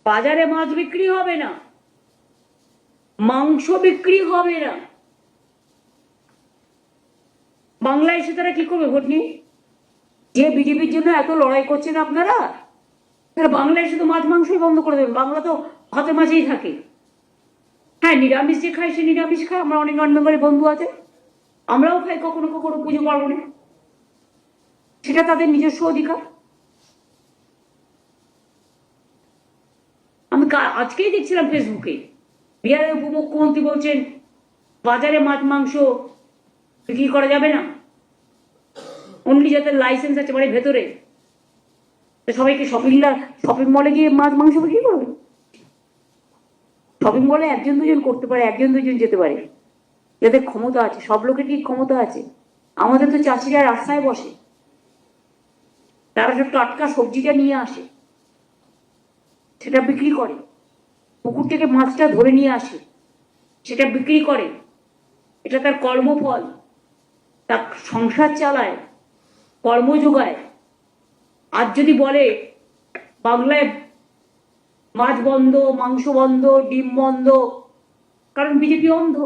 বাজারে মাছ বিক্রি হবে না, মাংস বিক্রি হবে না, বাংলায় এসে তারা কি করবে ভোট নিয়ে? যে বিজেপির জন্য এত লড়াই করছেন আপনারা, বাংলায় এসে তো মাছ মাংসই বন্ধ করে দেবেন। বাংলা তো ভাতে মাছেই থাকে। হ্যাঁ, নিরামিষ যে খায় সে নিরামিষ খায়। আমরা অনেক নন বেঙ্গলি বন্ধু আছে, আমরাও খাই কখনো কখনো পুজো পার্বণে, সেটা তাদের নিজস্ব অধিকার। আমি আজকেই দেখছিলাম ফেসবুকে, বিহারের উপমুখ্যমন্ত্রী বলছেন বাজারে মাছ মাংস বিক্রি করা যাবে না, অনলি যাদের লাইসেন্স আছে বাড়ির ভেতরে। সবাইকে শপিং মলে গিয়ে মাছ মাংস বিক্রি করবে? শপিং মলে একজন দুজন করতে পারে, একজন দুজন যেতে পারে, যাদের ক্ষমতা আছে। সব লোকের কি ক্ষমতা আছে? আমাদের তো চাষিরা রাস্তায় বসে, তারা সব টাটকা সবজিটা নিয়ে আসে, সেটা বিক্রি করে। পুকুর থেকে মাছটা ধরে নিয়ে আসে, সেটা বিক্রি করে। এটা তার কর্মফল, তার সংসার চালায়, কর্ম যোগায়। আজ যদি বলে বাংলায় মাছ বন্ধ, মাংস বন্ধ, ডিম বন্ধ, কারণ বিজেপি অন্ধ।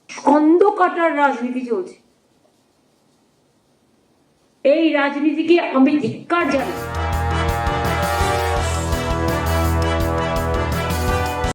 ছন্দ কাটার রাজনীতি চলছে। এই রাজনীতিকে আমি ধিক্কার জানাই।